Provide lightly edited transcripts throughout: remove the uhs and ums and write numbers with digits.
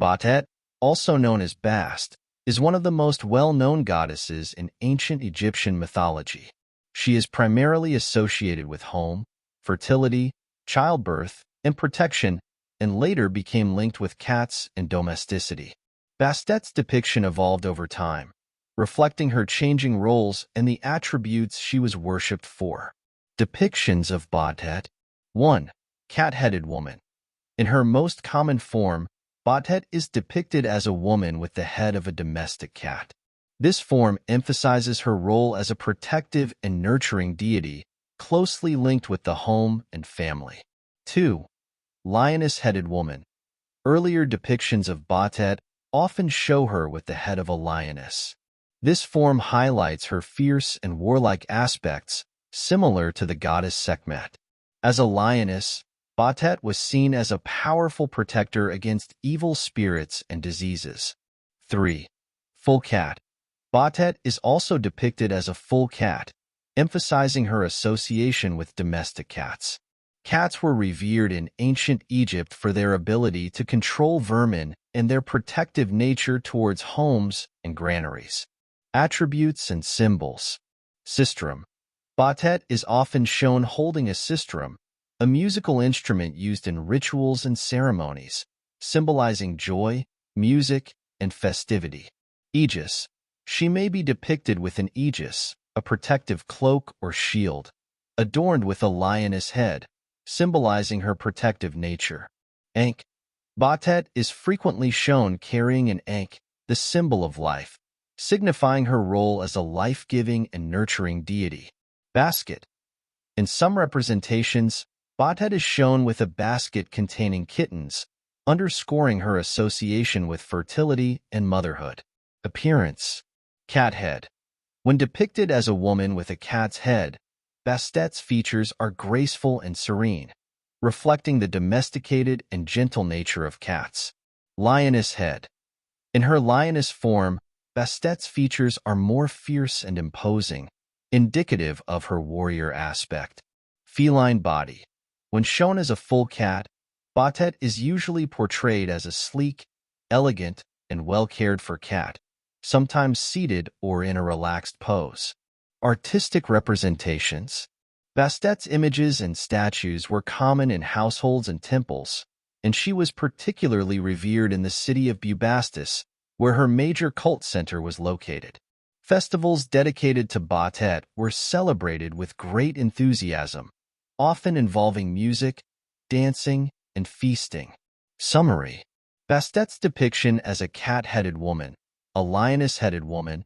Bastet, also known as Bast, is one of the most well-known goddesses in ancient Egyptian mythology. She is primarily associated with home, fertility, childbirth, and protection, and later became linked with cats and domesticity. Bastet's depiction evolved over time, reflecting her changing roles and the attributes she was worshipped for. Depictions of Bastet. 1. Cat-headed woman. In her most common form, Bastet is depicted as a woman with the head of a domestic cat. This form emphasizes her role as a protective and nurturing deity, closely linked with the home and family. 2. Lioness-headed woman. Earlier depictions of Bastet often show her with the head of a lioness. This form highlights her fierce and warlike aspects, similar to the goddess Sekhmet. As a lioness, Bastet was seen as a powerful protector against evil spirits and diseases. 3. Full cat. Bastet is also depicted as a full cat, emphasizing her association with domestic cats. Cats were revered in ancient Egypt for their ability to control vermin and their protective nature towards homes and granaries. Attributes and symbols. Sistrum. Bastet is often shown holding a sistrum, a musical instrument used in rituals and ceremonies, symbolizing joy, music, and festivity. Aegis. She may be depicted with an aegis, a protective cloak or shield, adorned with a lioness head, symbolizing her protective nature. Ankh. Bastet is frequently shown carrying an ankh, the symbol of life, signifying her role as a life-giving and nurturing deity. Basket. In some representations, Bastet is shown with a basket containing kittens, underscoring her association with fertility and motherhood. Appearance. Cat head. When depicted as a woman with a cat's head, Bastet's features are graceful and serene, reflecting the domesticated and gentle nature of cats. Lioness head. In her lioness form, Bastet's features are more fierce and imposing, indicative of her warrior aspect. Feline body. When shown as a full cat, Bastet is usually portrayed as a sleek, elegant, and well-cared-for cat, sometimes seated or in a relaxed pose. Artistic representations. Bastet's images and statues were common in households and temples, and she was particularly revered in the city of Bubastis, where her major cult center was located. Festivals dedicated to Bastet were celebrated with great enthusiasm, often involving music, dancing, and feasting. Summary. Bastet's depiction as a cat-headed woman, a lioness-headed woman,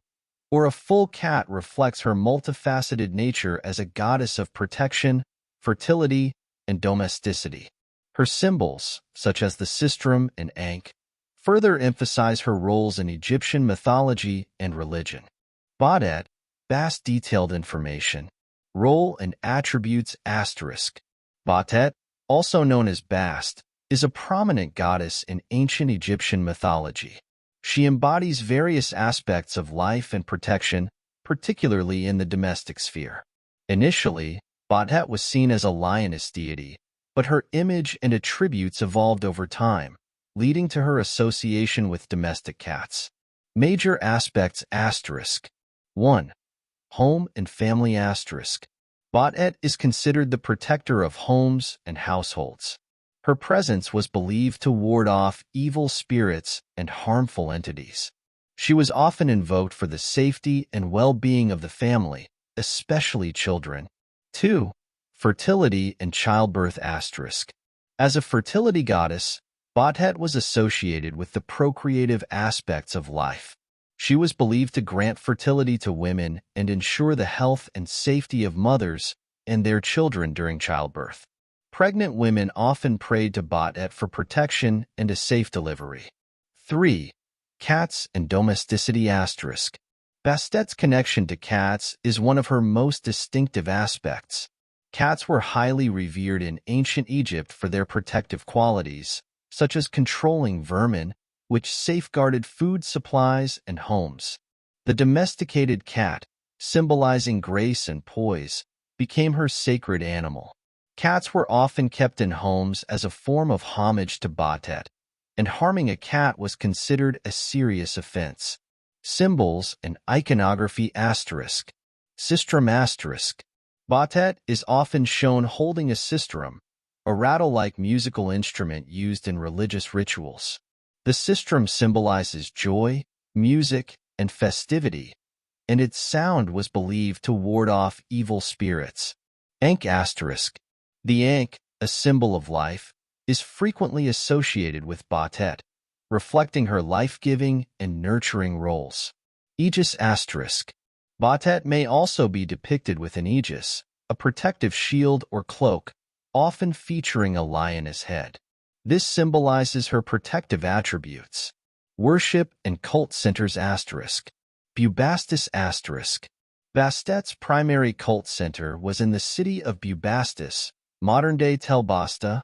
or a full cat reflects her multifaceted nature as a goddess of protection, fertility, and domesticity. Her symbols, such as the sistrum and ankh, further emphasize her roles in Egyptian mythology and religion. Bastet, vast detailed information. Role and attributes asterisk. Bastet, also known as Bast, is a prominent goddess in ancient Egyptian mythology. She embodies various aspects of life and protection, particularly in the domestic sphere. Initially, Bastet was seen as a lioness deity, but her image and attributes evolved over time, leading to her association with domestic cats. Major aspects asterisk. 1. Home and family asterisk. Bastet is considered the protector of homes and households. Her presence was believed to ward off evil spirits and harmful entities. She was often invoked for the safety and well-being of the family, especially children. 2. Fertility and childbirth asterisk. As a fertility goddess, Bastet was associated with the procreative aspects of life. She was believed to grant fertility to women and ensure the health and safety of mothers and their children during childbirth. Pregnant women often prayed to Bastet for protection and a safe delivery. 3. Cats and domesticity asterisk. Bastet's connection to cats is one of her most distinctive aspects. Cats were highly revered in ancient Egypt for their protective qualities, such as controlling vermin, which safeguarded food supplies and homes. The domesticated cat, symbolizing grace and poise, became her sacred animal. Cats were often kept in homes as a form of homage to Bastet, and harming a cat was considered a serious offense. Symbols and iconography asterisk. Sistrum asterisk. Bastet is often shown holding a sistrum, a rattle-like musical instrument used in religious rituals. The sistrum symbolizes joy, music, and festivity, and its sound was believed to ward off evil spirits. Ankh asterisk. The ankh, a symbol of life, is frequently associated with Bastet, reflecting her life-giving and nurturing roles. Aegis asterisk. Bastet may also be depicted with an aegis, a protective shield or cloak, often featuring a lioness head. This symbolizes her protective attributes. Worship and cult centers asterisk. Bubastis asterisk. Bastet's primary cult center was in the city of Bubastis, modern-day Tel Basta.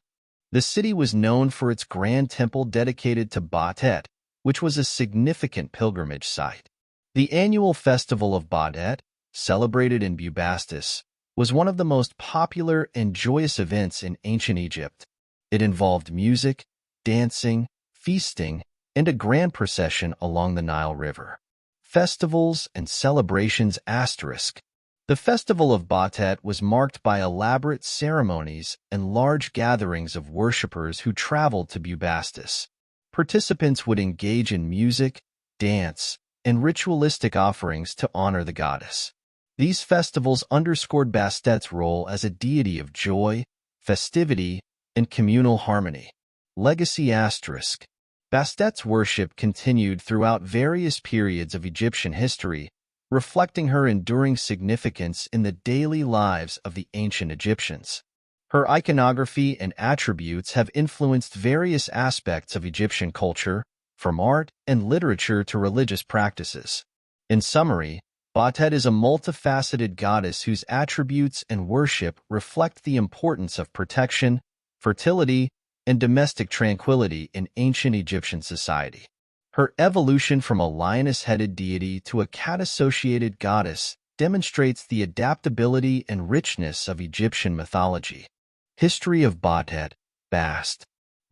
The city was known for its grand temple dedicated to Bastet, which was a significant pilgrimage site. The annual festival of Bastet, celebrated in Bubastis, was one of the most popular and joyous events in ancient Egypt. It involved music, dancing, feasting, and a grand procession along the Nile River. Festivals and celebrations asterisk. The festival of Bastet was marked by elaborate ceremonies and large gatherings of worshippers who traveled to Bubastis. Participants would engage in music, dance, and ritualistic offerings to honor the goddess. These festivals underscored Bastet's role as a deity of joy, festivity, and communal harmony. Legacy asterisk. Bastet's worship continued throughout various periods of Egyptian history, reflecting her enduring significance in the daily lives of the ancient Egyptians. Her iconography and attributes have influenced various aspects of Egyptian culture, from art and literature to religious practices. In summary, Bastet is a multifaceted goddess whose attributes and worship reflect the importance of protection, fertility, and domestic tranquility in ancient Egyptian society. Her evolution from a lioness-headed deity to a cat-associated goddess demonstrates the adaptability and richness of Egyptian mythology. History of Bastet, Bast.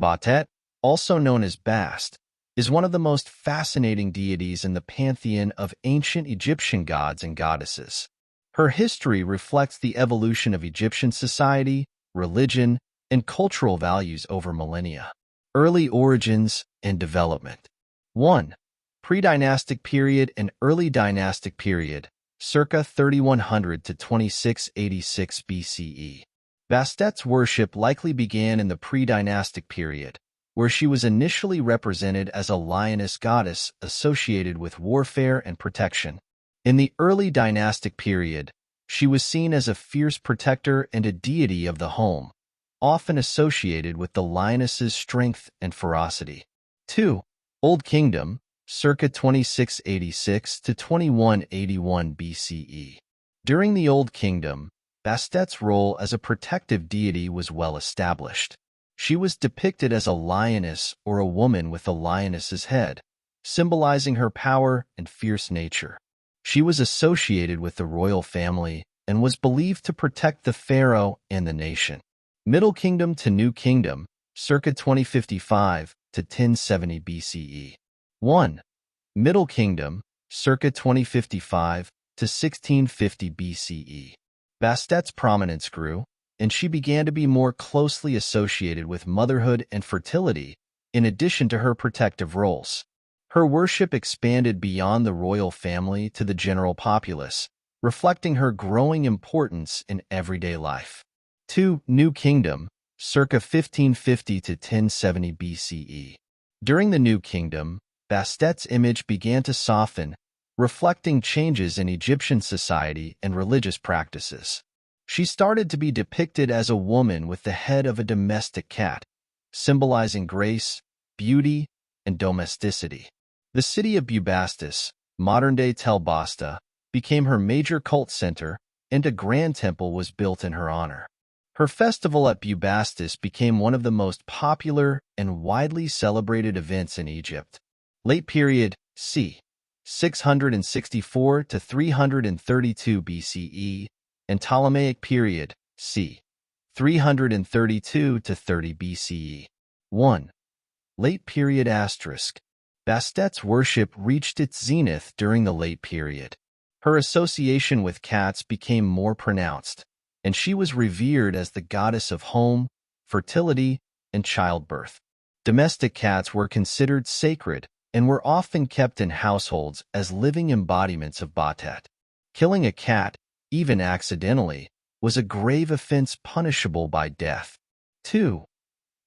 Bastet, also known as Bast, is one of the most fascinating deities in the pantheon of ancient Egyptian gods and goddesses. Her history reflects the evolution of Egyptian society, religion, and cultural values over millennia. Early origins and development. 1. Pre-Dynastic period and Early Dynastic period, circa 3100 to 2686 BCE. Bastet's worship likely began in the Pre-Dynastic period, where she was initially represented as a lioness goddess associated with warfare and protection. In the early dynastic period, she was seen as a fierce protector and a deity of the home, often associated with the lioness's strength and ferocity. 2. Old Kingdom, circa 2686 to 2181 BCE. During the Old Kingdom, Bastet's role as a protective deity was well established. She was depicted as a lioness or a woman with a lioness's head, symbolizing her power and fierce nature. She was associated with the royal family and was believed to protect the pharaoh and the nation. Middle Kingdom to New Kingdom, circa 2055 to 1070 BCE. 1. Middle Kingdom, circa 2055 to 1650 BCE. Bastet's prominence grew, and she began to be more closely associated with motherhood and fertility, in addition to her protective roles. Her worship expanded beyond the royal family to the general populace, reflecting her growing importance in everyday life. 2. New Kingdom, circa 1550 to 1070 BCE. During the New Kingdom, Bastet's image began to soften, reflecting changes in Egyptian society and religious practices. She started to be depicted as a woman with the head of a domestic cat, symbolizing grace, beauty, and domesticity. The city of Bubastis, modern-day Tel Basta, became her major cult center, and a grand temple was built in her honor. Her festival at Bubastis became one of the most popular and widely celebrated events in Egypt. Late period, c. 664 to 332 BCE, and Ptolemaic period, c. 332 to 30 BCE. 1. Late period asterisk. Bastet's worship reached its zenith during the late period. Her association with cats became more pronounced, and she was revered as the goddess of home, fertility, and childbirth. Domestic cats were considered sacred and were often kept in households as living embodiments of Bastet. Killing a cat, even accidentally, was a grave offense punishable by death. 2.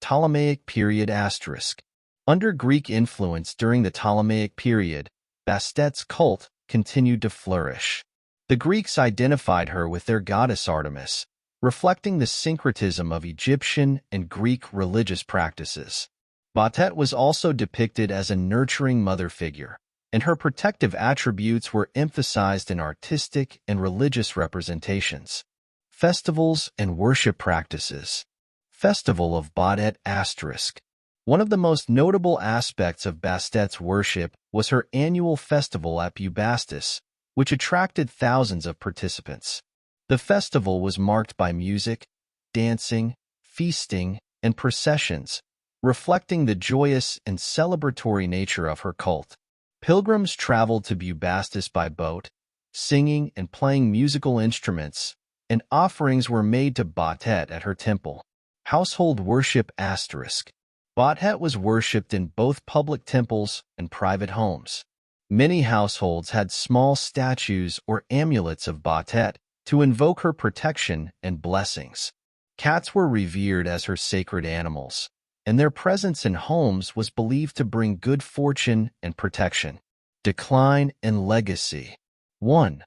Ptolemaic period asterisk. Under Greek influence during the Ptolemaic period, Bastet's cult continued to flourish. The Greeks identified her with their goddess Artemis, reflecting the syncretism of Egyptian and Greek religious practices. Bastet was also depicted as a nurturing mother figure, and her protective attributes were emphasized in artistic and religious representations. Festivals and worship practices. Festival of Bastet asterisk. One of the most notable aspects of Bastet's worship was her annual festival at Bubastis, which attracted thousands of participants. The festival was marked by music, dancing, feasting, and processions, reflecting the joyous and celebratory nature of her cult. Pilgrims traveled to Bubastis by boat, singing and playing musical instruments, and offerings were made to Bastet at her temple. Household worship asterisk. Bastet was worshipped in both public temples and private homes. Many households had small statues or amulets of Bastet to invoke her protection and blessings. Cats were revered as her sacred animals, and their presence in homes was believed to bring good fortune and protection. Decline and legacy. 1.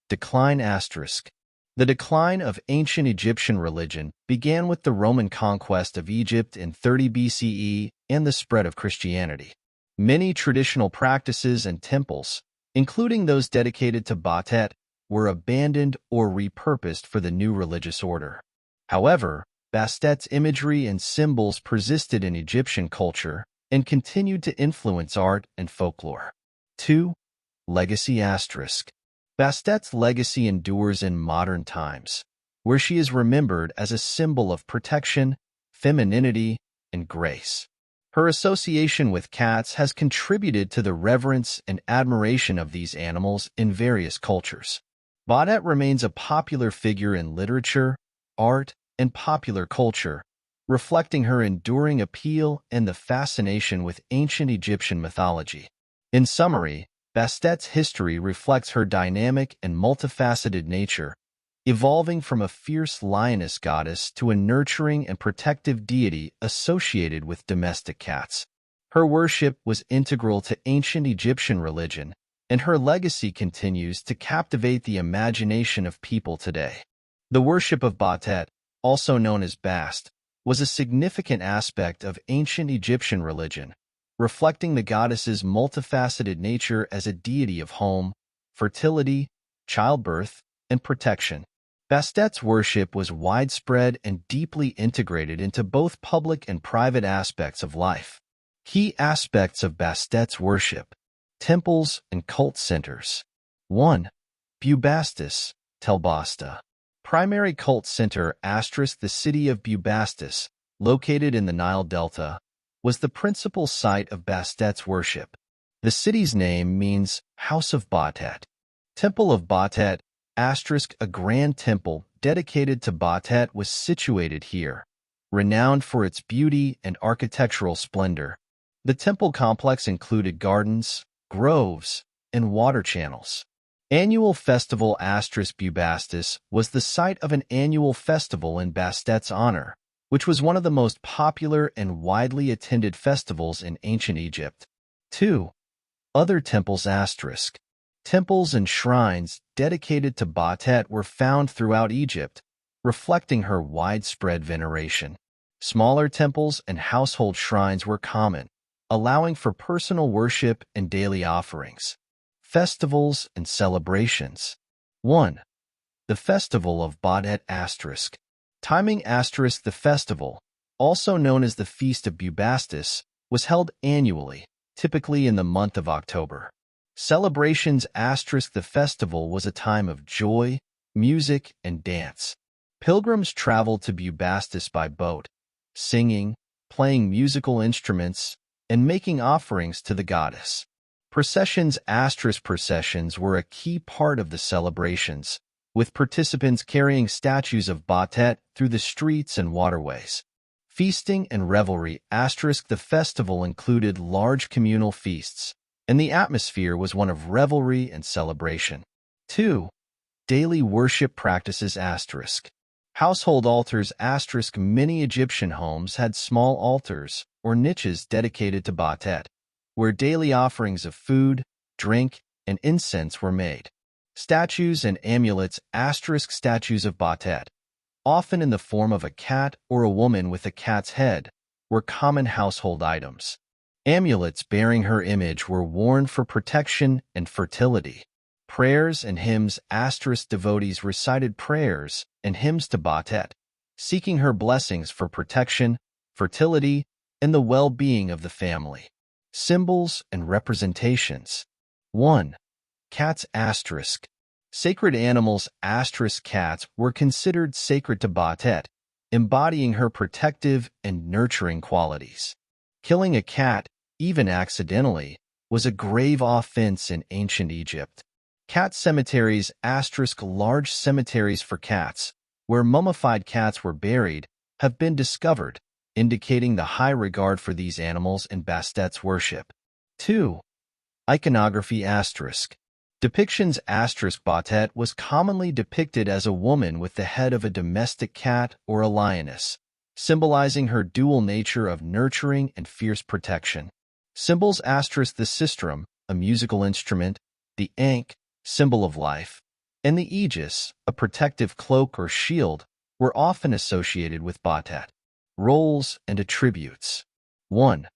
Decline asterisk. The decline of ancient Egyptian religion began with the Roman conquest of Egypt in 30 BCE and the spread of Christianity. Many traditional practices and temples, including those dedicated to Bastet, were abandoned or repurposed for the new religious order. However, Bastet's imagery and symbols persisted in Egyptian culture and continued to influence art and folklore. 2. Legacy asterisk. Bastet's legacy endures in modern times, where she is remembered as a symbol of protection, femininity, and grace. Her association with cats has contributed to the reverence and admiration of these animals in various cultures. Bastet remains a popular figure in literature, art, and popular culture, reflecting her enduring appeal and the fascination with ancient Egyptian mythology. In summary, Bastet's history reflects her dynamic and multifaceted nature, evolving from a fierce lioness goddess to a nurturing and protective deity associated with domestic cats. Her worship was integral to ancient Egyptian religion, and her legacy continues to captivate the imagination of people today. The worship of Bastet, also known as Bast, was a significant aspect of ancient Egyptian religion, reflecting the goddess's multifaceted nature as a deity of home, fertility, childbirth, and protection. Bastet's worship was widespread and deeply integrated into both public and private aspects of life. Key aspects of Bastet's worship. Temples and cult centers. 1. Bubastis, Telbasta. Primary cult center *, the city of Bubastis, located in the Nile Delta, was the principal site of Bastet's worship. The city's name means House of Bastet. Temple of Bastet, *, a grand temple dedicated to Bastet was situated here, renowned for its beauty and architectural splendor. The temple complex included gardens, groves, and water channels. Annual festival * Bubastis was the site of an annual festival in Bastet's honor, which was one of the most popular and widely attended festivals in ancient Egypt. 2. Other temples *. Temples and shrines dedicated to Bastet were found throughout Egypt, reflecting her widespread veneration. Smaller temples and household shrines were common, allowing for personal worship and daily offerings. Festivals and celebrations. 1. The Festival of Bastet *. Timing * the festival, also known as the Feast of Bubastis, was held annually, typically in the month of October. Celebrations * the festival was a time of joy, music, and dance. Pilgrims traveled to Bubastis by boat, singing, playing musical instruments, and making offerings to the goddess. Processions were a key part of the celebrations, with participants carrying statues of Bastet through the streets and waterways. Feasting and revelry the festival included large communal feasts, and the atmosphere was one of revelry and celebration. 2. Daily worship practices household altars many Egyptian homes had small altars or niches dedicated to Bastet, where daily offerings of food, drink, and incense were made. Statues and amulets statues of Bastet, often in the form of a cat or a woman with a cat's head, were common household items. Amulets bearing her image were worn for protection and fertility. Prayers and hymns devotees recited prayers and hymns to Bastet, seeking her blessings for protection, fertility, and the well-being of the family. Symbols and representations. 1. Cats sacred animals cats were considered sacred to Bastet, embodying her protective and nurturing qualities. Killing a cat, even accidentally, was a grave offense in ancient Egypt. Cat cemeteries large cemeteries for cats, where mummified cats were buried, have been discovered, indicating the high regard for these animals in Bastet's worship. 2. Iconography Depictions Bastet was commonly depicted as a woman with the head of a domestic cat or a lioness, symbolizing her dual nature of nurturing and fierce protection. Symbols the sistrum, a musical instrument, the ankh, symbol of life, and the aegis, a protective cloak or shield, were often associated with Bastet. Roles and attributes. 1.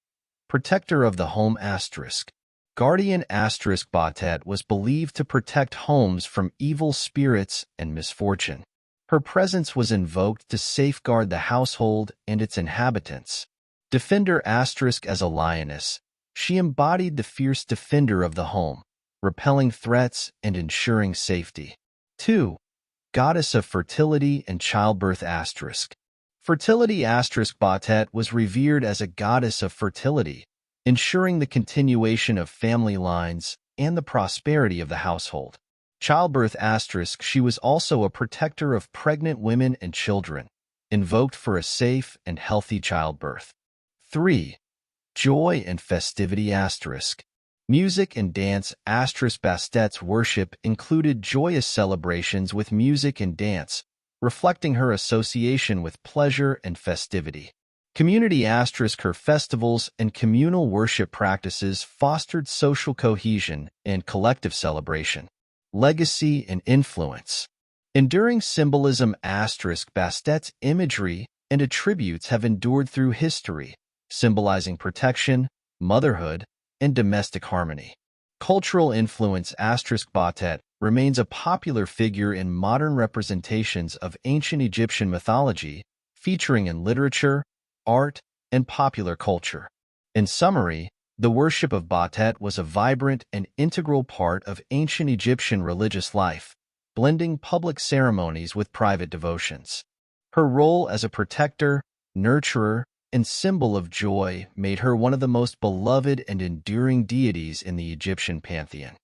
Protector of the home Guardian Bastet was believed to protect homes from evil spirits and misfortune. Her presence was invoked to safeguard the household and its inhabitants. Defender as a lioness, she embodied the fierce defender of the home, repelling threats and ensuring safety. 2. Goddess of fertility and childbirth Fertility Bastet was revered as a goddess of fertility, ensuring the continuation of family lines and the prosperity of the household. Childbirth she was also a protector of pregnant women and children, invoked for a safe and healthy childbirth. 3. Joy and festivity Music and dance Bastet's worship included joyous celebrations with music and dance, reflecting her association with pleasure and festivity. Community her festivals and communal worship practices fostered social cohesion and collective celebration. Legacy and influence. Enduring symbolism Bastet's imagery and attributes have endured through history, symbolizing protection, motherhood, and domestic harmony. Cultural influence Bastet remains a popular figure in modern representations of ancient Egyptian mythology, featuring in literature, art, and popular culture. In summary, the worship of Bastet was a vibrant and integral part of ancient Egyptian religious life, blending public ceremonies with private devotions. Her role as a protector, nurturer, and symbol of joy made her one of the most beloved and enduring deities in the Egyptian pantheon.